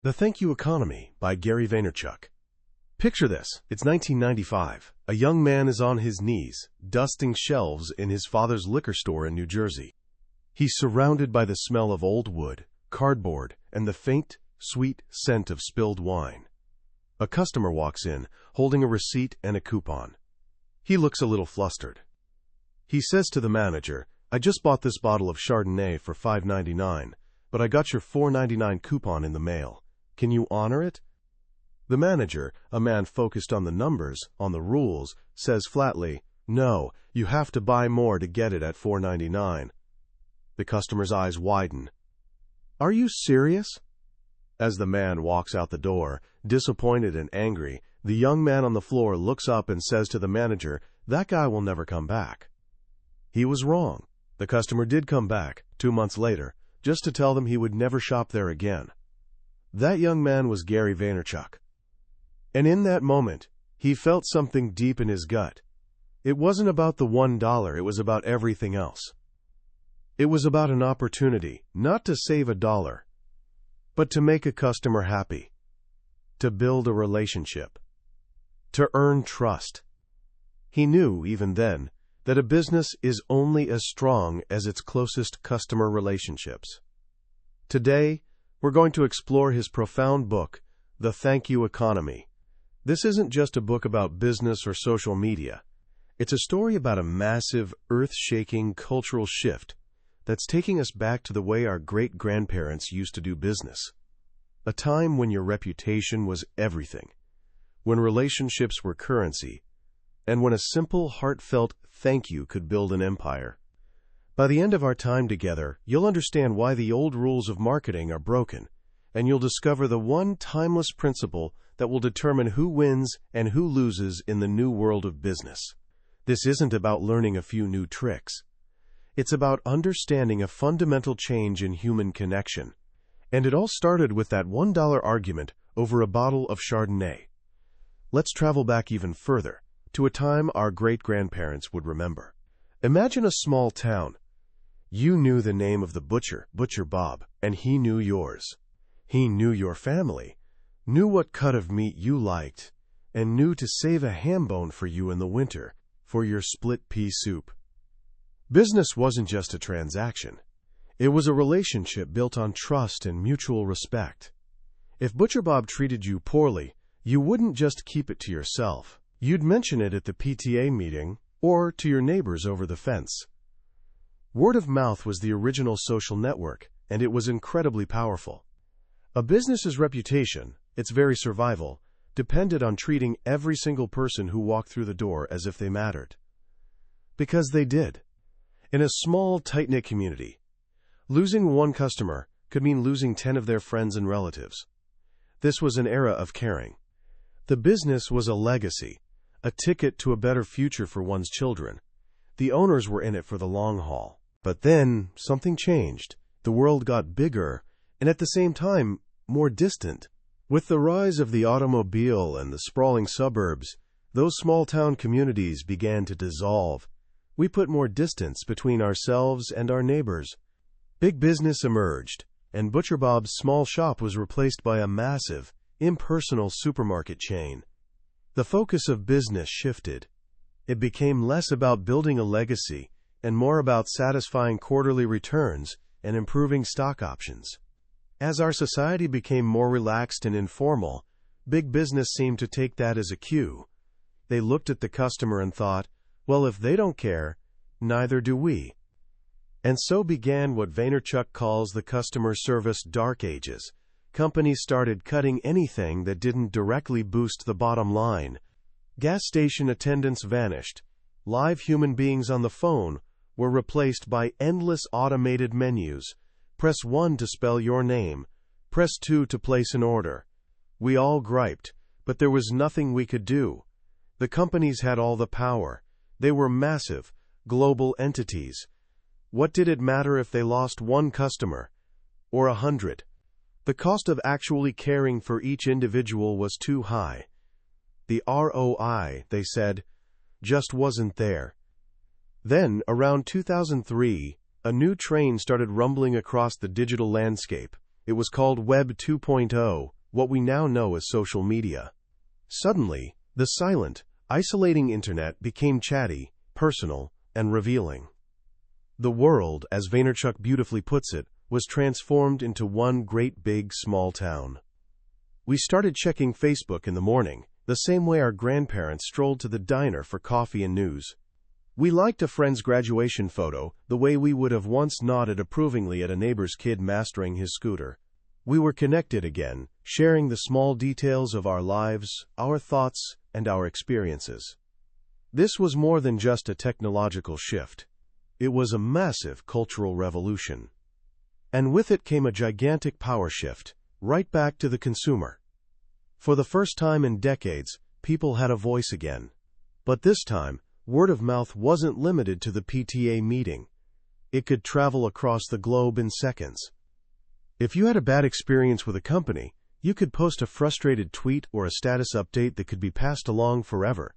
The Thank You Economy by Gary Vaynerchuk. Picture this. It's 1995. A young man is on his knees, dusting shelves in his father's liquor store in New Jersey. He's surrounded by the smell of old wood, cardboard, and the faint, sweet scent of spilled wine. A customer walks in, holding a receipt and a coupon. He looks a little flustered. He says to the manager, "I just bought this bottle of Chardonnay for $5.99, but I got your $4.99 coupon in the mail. Can you honor it?" The manager, a man focused on the numbers, on the rules, says flatly, "No, you have to buy more to get it at $4.99. The customer's eyes widen. "Are you serious?" As the man walks out the door, disappointed and angry, the young man on the floor looks up and says to the manager, "That guy will never come back." He was wrong. The customer did come back, 2 months later, just to tell them he would never shop there again. That young man was Gary Vaynerchuk. And in that moment, he felt something deep in his gut. It wasn't about the $1, it was about everything else. It was about an opportunity, not to save a dollar, but to make a customer happy, to build a relationship, to earn trust. He knew, even then, that a business is only as strong as its closest customer relationships. Today, we're going to explore his profound book, The Thank You Economy. This isn't just a book about business or social media. It's a story about a massive, earth-shaking cultural shift that's taking us back to the way our great-grandparents used to do business. A time when your reputation was everything, when relationships were currency, and when a simple, heartfelt thank you could build an empire. By the end of our time together, you'll understand why the old rules of marketing are broken, and you'll discover the one timeless principle that will determine who wins and who loses in the new world of business. This isn't about learning a few new tricks. It's about understanding a fundamental change in human connection. And it all started with that $1 argument over a bottle of Chardonnay. Let's travel back even further, to a time our great-grandparents would remember. Imagine a small town. You knew the name of the butcher, Butcher Bob, and he knew yours. He knew your family, knew what cut of meat you liked, and knew to save a ham bone for you in the winter for your split pea soup. Business wasn't just a transaction. It was a relationship built on trust and mutual respect. If Butcher Bob treated you poorly, you wouldn't just keep it to yourself. You'd mention it at the PTA meeting or to your neighbors over the fence. Word of mouth was the original social network, and it was incredibly powerful. A business's reputation, its very survival, depended on treating every single person who walked through the door as if they mattered. Because they did. In a small, tight-knit community, losing one customer could mean losing 10 of their friends and relatives. This was an era of caring. The business was a legacy, a ticket to a better future for one's children. The owners were in it for the long haul. But then, something changed. The world got bigger, and at the same time, more distant. With the rise of the automobile and the sprawling suburbs, those small-town communities began to dissolve. We put more distance between ourselves and our neighbors. Big business emerged, and Butcher Bob's small shop was replaced by a massive, impersonal supermarket chain. The focus of business shifted. It became less about building a legacy and more about satisfying quarterly returns and improving stock options. As our society became more relaxed and informal, big business seemed to take that as a cue. They looked at the customer and thought, well, if they don't care, neither do we. And so began what Vaynerchuk calls the customer service dark ages. Companies started cutting anything that didn't directly boost the bottom line. Gas station attendants vanished. Live human beings on the phone were replaced by endless automated menus. Press 1 to spell your name. Press 2 to place an order. We all griped, but there was nothing we could do. The companies had all the power. They were massive, global entities. What did it matter if they lost one customer or 100? The cost of actually caring for each individual was too high. The ROI, they said, just wasn't there. Then, around 2003, a new train started rumbling across the digital landscape. It was called Web 2.0, what we now know as social media. Suddenly, the silent, isolating internet became chatty, personal, and revealing. The world, as Vaynerchuk beautifully puts it, was transformed into one great big small town. We started checking Facebook in the morning, the same way our grandparents strolled to the diner for coffee and news. We liked a friend's graduation photo the way we would have once nodded approvingly at a neighbor's kid mastering his scooter. We were connected again, sharing the small details of our lives, our thoughts, and our experiences. This was more than just a technological shift. It was a massive cultural revolution. And with it came a gigantic power shift, right back to the consumer. For the first time in decades, people had a voice again. But this time, word of mouth wasn't limited to the PTA meeting. It could travel across the globe in seconds. If you had a bad experience with a company, you could post a frustrated tweet or a status update that could be passed along forever.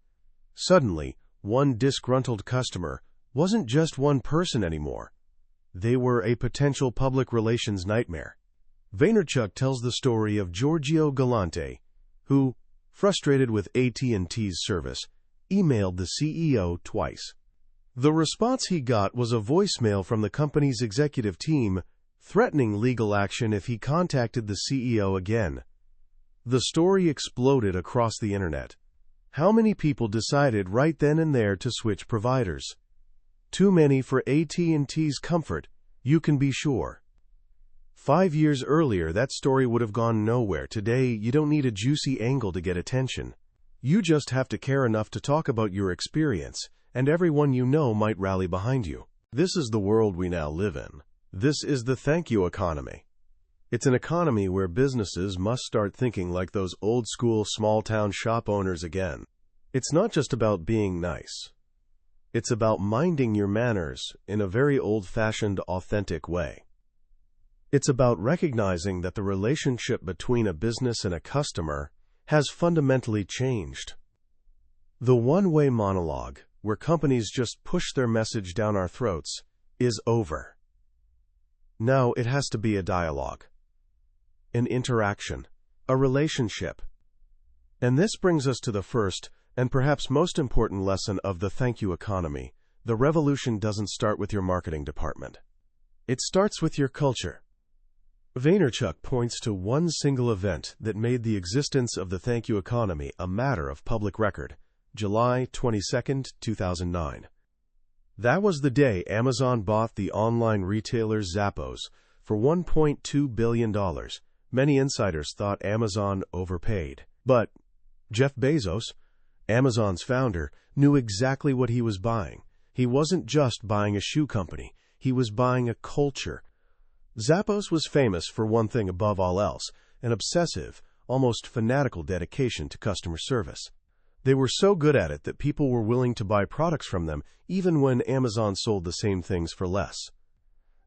Suddenly, one disgruntled customer wasn't just one person anymore. They were a potential public relations nightmare. Vaynerchuk tells the story of Giorgio Galante, who, frustrated with AT&T's service, emailed the CEO twice. The response he got was a voicemail from the company's executive team threatening legal action if he contacted the CEO again. The story exploded across the internet. How many people decided right then and there to switch providers? Too many for AT&T's comfort, you can be sure. 5 years earlier, that story would have gone nowhere. Today, you don't need a juicy angle to get attention. You just have to care enough to talk about your experience, and everyone you know might rally behind you. This is the world we now live in. This is the thank you economy. It's an economy where businesses must start thinking like those old-school small-town shop owners again. It's not just about being nice. It's about minding your manners in a very old-fashioned, authentic way. It's about recognizing that the relationship between a business and a customer has fundamentally changed. The one-way monologue, where companies just push their message down our throats, is over. Now it has to be a dialogue, an interaction, a relationship. And this brings us to the first and perhaps most important lesson of the thank you economy. The revolution doesn't start with your marketing department. It starts with your culture. Vaynerchuk points to one single event that made the existence of the thank you economy a matter of public record, July 22, 2009. That was the day Amazon bought the online retailer Zappos for $1.2 billion. Many insiders thought Amazon overpaid. But Jeff Bezos, Amazon's founder, knew exactly what he was buying. He wasn't just buying a shoe company. He was buying a culture. Zappos was famous for one thing above all else, an obsessive, almost fanatical dedication to customer service. They were so good at it that people were willing to buy products from them even when Amazon sold the same things for less.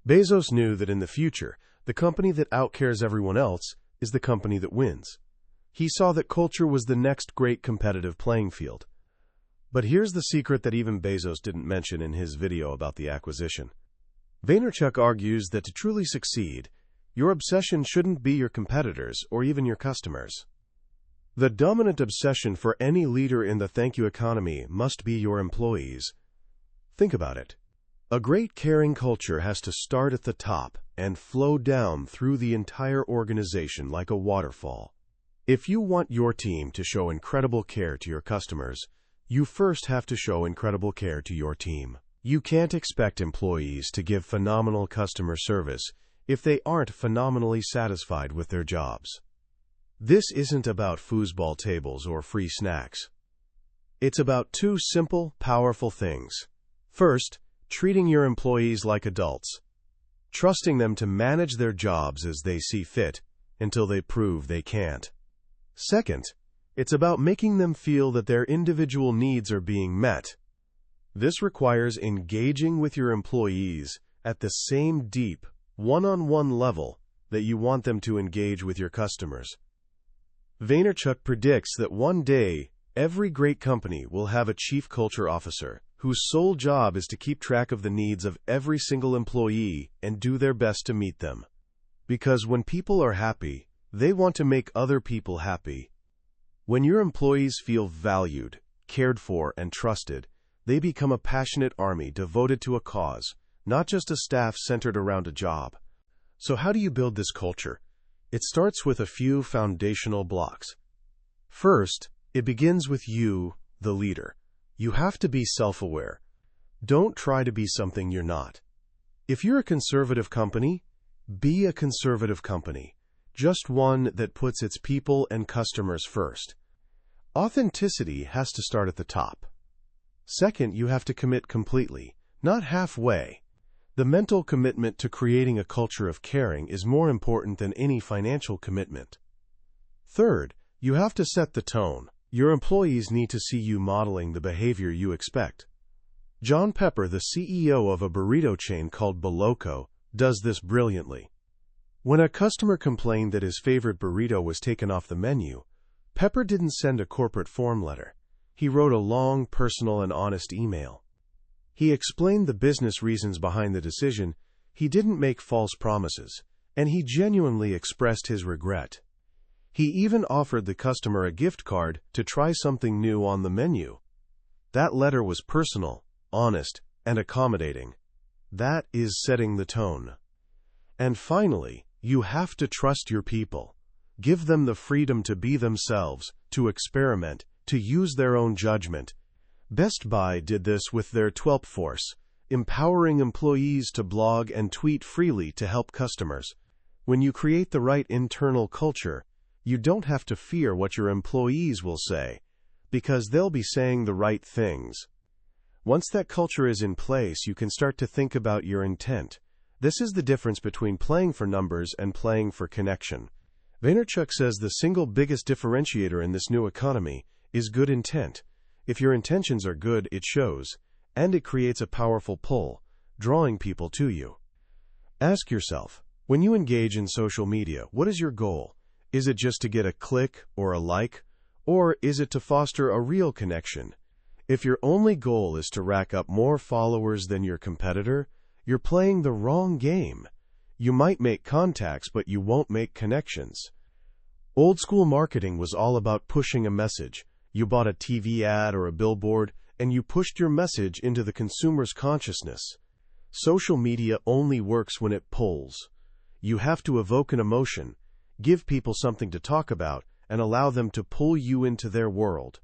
Bezos knew that in the future, the company that outcares everyone else is the company that wins. He saw that culture was the next great competitive playing field. But here's the secret that even Bezos didn't mention in his video about the acquisition. Vaynerchuk argues that to truly succeed, your obsession shouldn't be your competitors or even your customers. The dominant obsession for any leader in the thank you economy must be your employees. Think about it. A great caring culture has to start at the top and flow down through the entire organization like a waterfall. If you want your team to show incredible care to your customers, you first have to show incredible care to your team. You can't expect employees to give phenomenal customer service if they aren't phenomenally satisfied with their jobs. This isn't about foosball tables or free snacks. It's about two simple, powerful things. First, treating your employees like adults, trusting them to manage their jobs as they see fit until they prove they can't. Second, it's about making them feel that their individual needs are being met. This requires engaging with your employees at the same deep, one-on-one level that you want them to engage with your customers. Vaynerchuk predicts that one day, every great company will have a chief culture officer whose sole job is to keep track of the needs of every single employee and do their best to meet them. Because when people are happy, they want to make other people happy. When your employees feel valued, cared for, and trusted, they become a passionate army devoted to a cause, not just a staff centered around a job. So how do you build this culture? It starts with a few foundational blocks. First, it begins with you, the leader. You have to be self-aware. Don't try to be something you're not. If you're a conservative company, be a conservative company, just one that puts its people and customers first. Authenticity has to start at the top. Second, you have to commit completely, not halfway. The mental commitment to creating a culture of caring is more important than any financial commitment. Third, you have to set the tone. Your employees need to see you modeling the behavior you expect. John Pepper, the CEO of a burrito chain called Boloco, does this brilliantly. When a customer complained that his favorite burrito was taken off the menu, Pepper didn't send a corporate form letter. He wrote a long, personal, and honest email. He explained the business reasons behind the decision, he didn't make false promises, and he genuinely expressed his regret. He even offered the customer a gift card to try something new on the menu. That letter was personal, honest, and accommodating. That is setting the tone. And finally, you have to trust your people. Give them the freedom to be themselves, to experiment, to use their own judgment. Best Buy did this with their 12th Force, empowering employees to blog and tweet freely to help customers. When you create the right internal culture, you don't have to fear what your employees will say, because they'll be saying the right things. Once that culture is in place, you can start to think about your intent. This is the difference between playing for numbers and playing for connection. Vaynerchuk says the single biggest differentiator in this new economy is good intent. If your intentions are good, it shows, and it creates a powerful pull, drawing people to you. Ask yourself, when you engage in social media, what is your goal? Is it just to get a click or a like? Or is it to foster a real connection? If your only goal is to rack up more followers than your competitor, you're playing the wrong game. You might make contacts, but you won't make connections. Old school marketing was all about pushing a message. You bought a TV ad or a billboard, and you pushed your message into the consumer's consciousness. Social media only works when it pulls. You have to evoke an emotion, give people something to talk about, and allow them to pull you into their world.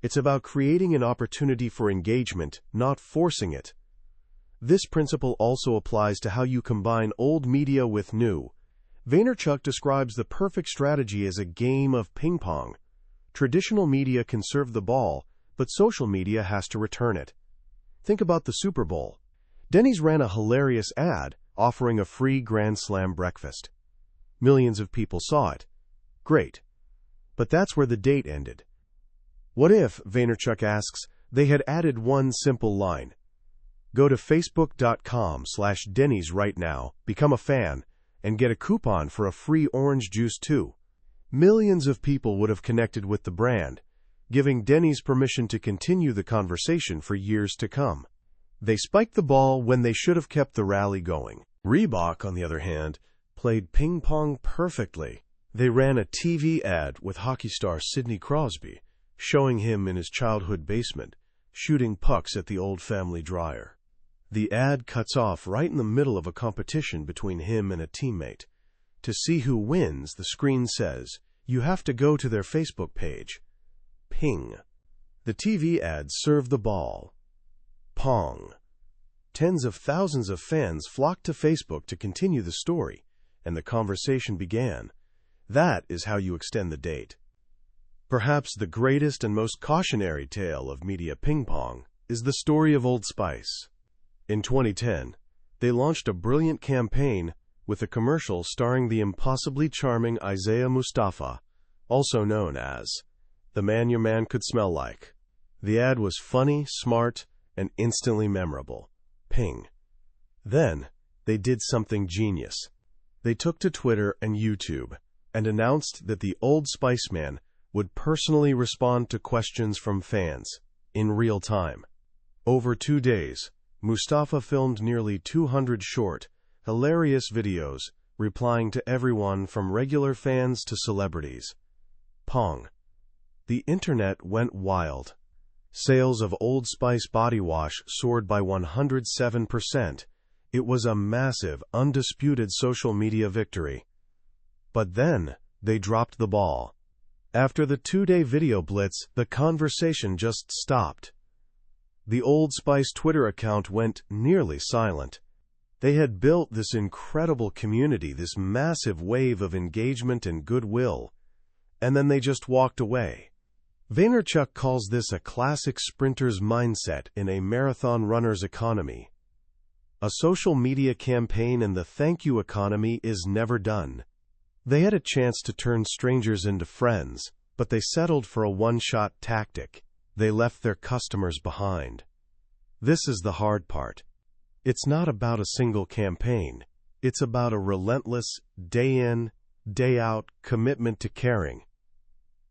It's about creating an opportunity for engagement, not forcing it. This principle also applies to how you combine old media with new. Vaynerchuk describes the perfect strategy as a game of ping pong. Traditional media can serve the ball, but social media has to return it. Think about the Super Bowl. Denny's ran a hilarious ad offering a free Grand Slam breakfast. Millions of people saw it. Great. But that's where the date ended. What if, Vaynerchuk asks, they had added one simple line? Go to facebook.com/Denny's right now, become a fan, and get a coupon for a free orange juice too. Millions of people would have connected with the brand, giving Denny's permission to continue the conversation for years to come. They spiked the ball when they should have kept the rally going. Reebok, on the other hand, played ping pong perfectly. They ran a TV ad with hockey star Sidney Crosby, showing him in his childhood basement, shooting pucks at the old family dryer. The ad cuts off right in the middle of a competition between him and a teammate. To see who wins, the screen says, you have to go to their Facebook page. Ping. The TV ads serve the ball. Pong. Tens of thousands of fans flocked to Facebook to continue the story, and the conversation began. That is how you extend the date. Perhaps the greatest and most cautionary tale of media ping pong is the story of Old Spice. In 2010, they launched a brilliant campaign with a commercial starring the impossibly charming Isaiah Mustafa, also known as the man your man could smell like. The ad was funny, smart, and instantly memorable. Ping. Then, they did something genius. They took to Twitter and YouTube and announced that the Old Spice Man would personally respond to questions from fans in real time. Over 2 days, Mustafa filmed nearly 200 short, hilarious videos replying to everyone from regular fans to celebrities. Pong. The internet went wild. Sales of Old Spice body wash soared by 107%. It was a massive, undisputed social media victory. But then, they dropped the ball. After the 2-day video blitz, the conversation just stopped. The Old Spice Twitter account went nearly silent. They had built this incredible community, this massive wave of engagement and goodwill, and then they just walked away. Vaynerchuk calls this a classic sprinter's mindset in a marathon runner's economy. A social media campaign in the thank you economy is never done. They had a chance to turn strangers into friends, but they settled for a one-shot tactic. They left their customers behind. This is the hard part. It's not about a single campaign. It's about a relentless, day-in, day-out commitment to caring.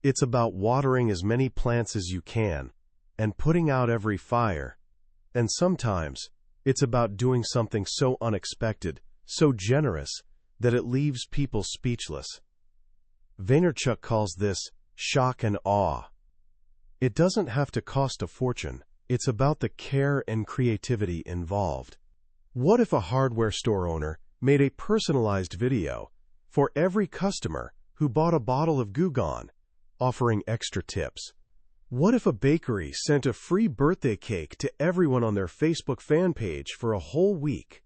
It's about watering as many plants as you can, and putting out every fire. And sometimes, it's about doing something so unexpected, so generous, that it leaves people speechless. Vaynerchuk calls this shock and awe. It doesn't have to cost a fortune. It's about the care and creativity involved. What if a hardware store owner made a personalized video for every customer who bought a bottle of Goo Gone, offering extra tips? What if a bakery sent a free birthday cake to everyone on their Facebook fan page for a whole week?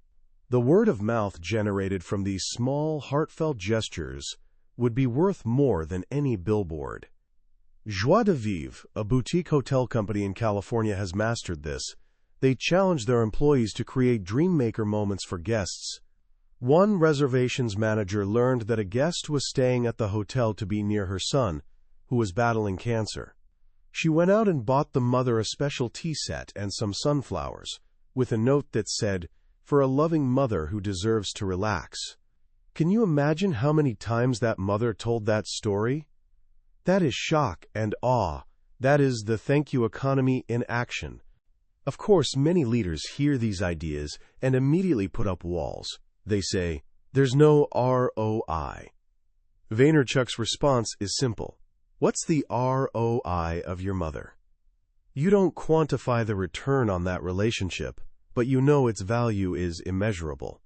The word of mouth generated from these small, heartfelt gestures would be worth more than any billboard. Joie de Vivre, a boutique hotel company in California, has mastered this. They challenge their employees to create dream-maker moments for guests. One reservations manager learned that a guest was staying at the hotel to be near her son, who was battling cancer. She went out and bought the mother a special tea set and some sunflowers, with a note that said, "For a loving mother who deserves to relax." Can you imagine how many times that mother told that story? That is shock and awe. That is the thank you economy in action. Of course, many leaders hear these ideas and immediately put up walls. They say, "There's no ROI." Vaynerchuk's response is simple. What's the ROI of your mother? You don't quantify the return on that relationship, but you know its value is immeasurable.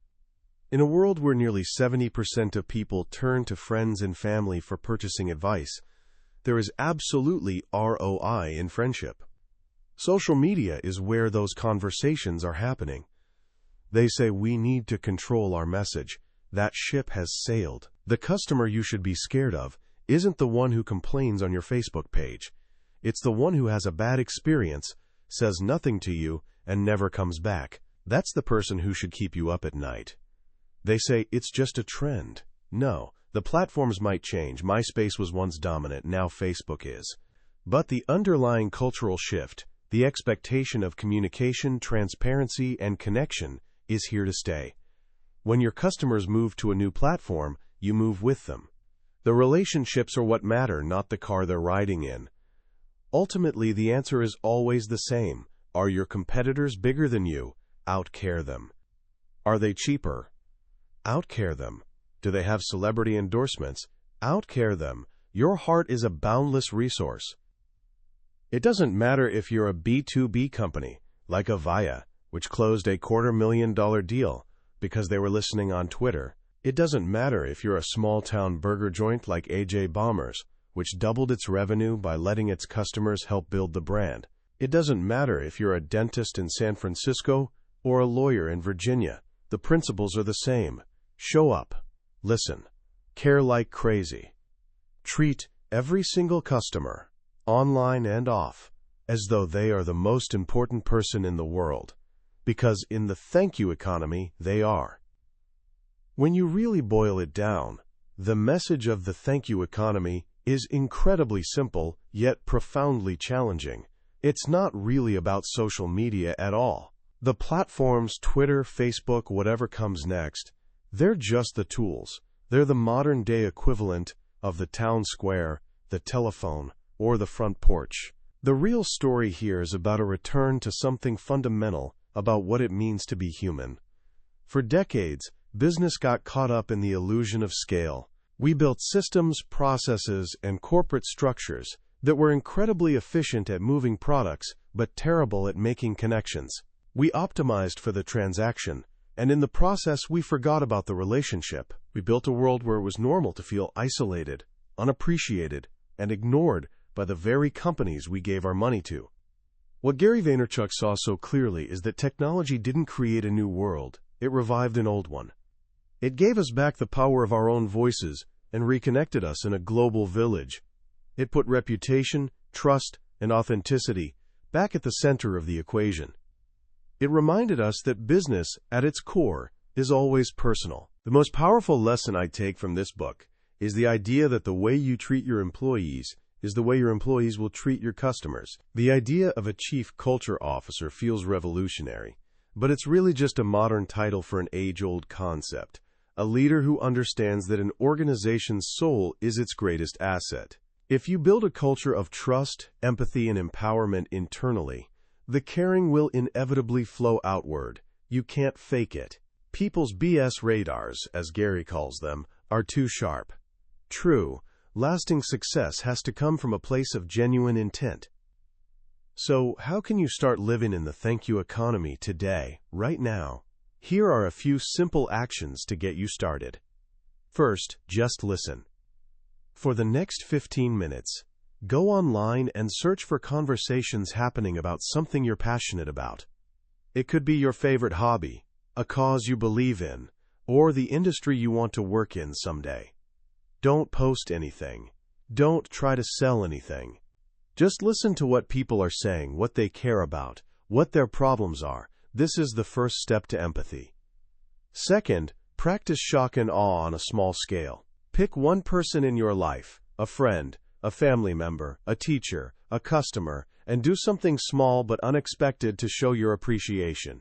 In a world where nearly 70% of people turn to friends and family for purchasing advice, there is absolutely ROI in friendship. Social media is where those conversations are happening. They say we need to control our message. That ship has sailed. The customer you should be scared of isn't the one who complains on your Facebook page. It's the one who has a bad experience, says nothing to you, and never comes back. That's the person who should keep you up at night. They say it's just a trend. No, the platforms might change. MySpace was once dominant, now Facebook is. But the underlying cultural shift, the expectation of communication, transparency, and connection, is here to stay. When your customers move to a new platform, you move with them. The relationships are what matter, not the car they're riding in. Ultimately, the answer is always the same. Are your competitors bigger than you? Outcare them. Are they cheaper? Outcare them. Do they have celebrity endorsements? Outcare them. Your heart is a boundless resource. It doesn't matter if you're a B2B company, like Avaya, which closed a $250,000 deal because they were listening on Twitter. It doesn't matter if you're a small-town burger joint like AJ Bombers, which doubled its revenue by letting its customers help build the brand. It doesn't matter if you're a dentist in San Francisco or a lawyer in Virginia. The principles are the same. Show up. Listen. Care like crazy. Treat every single customer, online and off, as though they are the most important person in the world. Because in the thank you economy, they are. When you really boil it down, the message of the thank you economy is incredibly simple, yet profoundly challenging. It's not really about social media at all. The platforms, Twitter, Facebook, whatever comes next, they're just the tools. They're the modern-day equivalent of the town square, the telephone, or the front porch. The real story here is about a return to something fundamental about what it means to be human. For decades, business got caught up in the illusion of scale. We built systems, processes, and corporate structures that were incredibly efficient at moving products, but terrible at making connections. We optimized for the transaction, and in the process we forgot about the relationship. We built a world where it was normal to feel isolated, unappreciated, and ignored by the very companies we gave our money to. What Gary Vaynerchuk saw so clearly is that technology didn't create a new world, it revived an old one. It gave us back the power of our own voices and reconnected us in a global village. It put reputation, trust, and authenticity back at the center of the equation. It reminded us that business, at its core, is always personal. The most powerful lesson I take from this book is the idea that the way you treat your employees is the way your employees will treat your customers. The idea of a chief culture officer feels revolutionary, but it's really just a modern title for an age-old concept. A leader who understands that an organization's soul is its greatest asset. If you build a culture of trust, empathy, and empowerment internally, the caring will inevitably flow outward. You can't fake it. People's BS radars, as Gary calls them, are too sharp. True, lasting success has to come from a place of genuine intent. So, how can you start living in the thank you economy today, right now? Here are a few simple actions to get you started. First, just listen. For the next 15 minutes, go online and search for conversations happening about something you're passionate about. It could be your favorite hobby, a cause you believe in, or the industry you want to work in someday. Don't post anything. Don't try to sell anything. Just listen to what people are saying, what they care about, what their problems are. This is the first step to empathy. Second, practice shock and awe on a small scale. Pick one person in your life, a friend, a family member, a teacher, a customer, and do something small but unexpected to show your appreciation.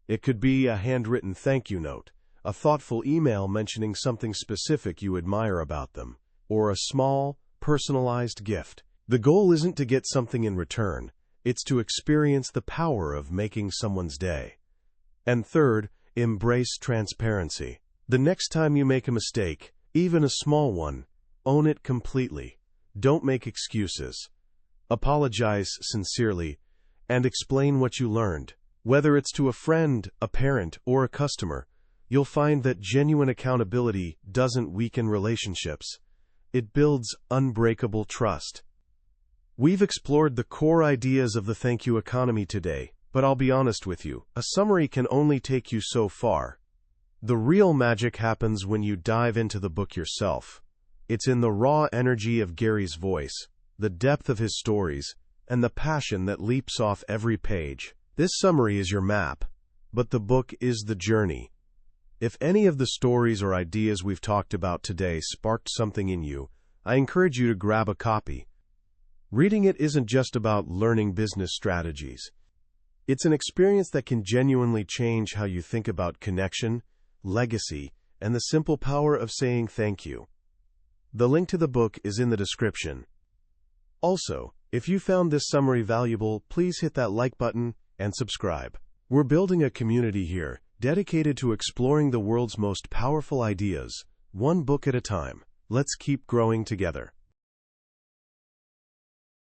It could be a handwritten thank you note, a thoughtful email mentioning something specific you admire about them, or a small, personalized gift. The goal isn't to get something in return, it's to experience the power of making someone's day. And third, embrace transparency. The next time you make a mistake, even a small one, own it completely. Don't make excuses. Apologize sincerely, and explain what you learned. Whether it's to a friend, a parent, or a customer, you'll find that genuine accountability doesn't weaken relationships. It builds unbreakable trust. We've explored the core ideas of the thank you economy today, but I'll be honest with you, a summary can only take you so far. The real magic happens when you dive into the book yourself. It's in the raw energy of Gary's voice, the depth of his stories, and the passion that leaps off every page. This summary is your map, but the book is the journey. If any of the stories or ideas we've talked about today sparked something in you, I encourage you to grab a copy. Reading it isn't just about learning business strategies. It's an experience that can genuinely change how you think about connection, legacy, and the simple power of saying thank you. The link to the book is in the description. Also, if you found this summary valuable, please hit that like button and subscribe. We're building a community here, dedicated to exploring the world's most powerful ideas, one book at a time. Let's keep growing together.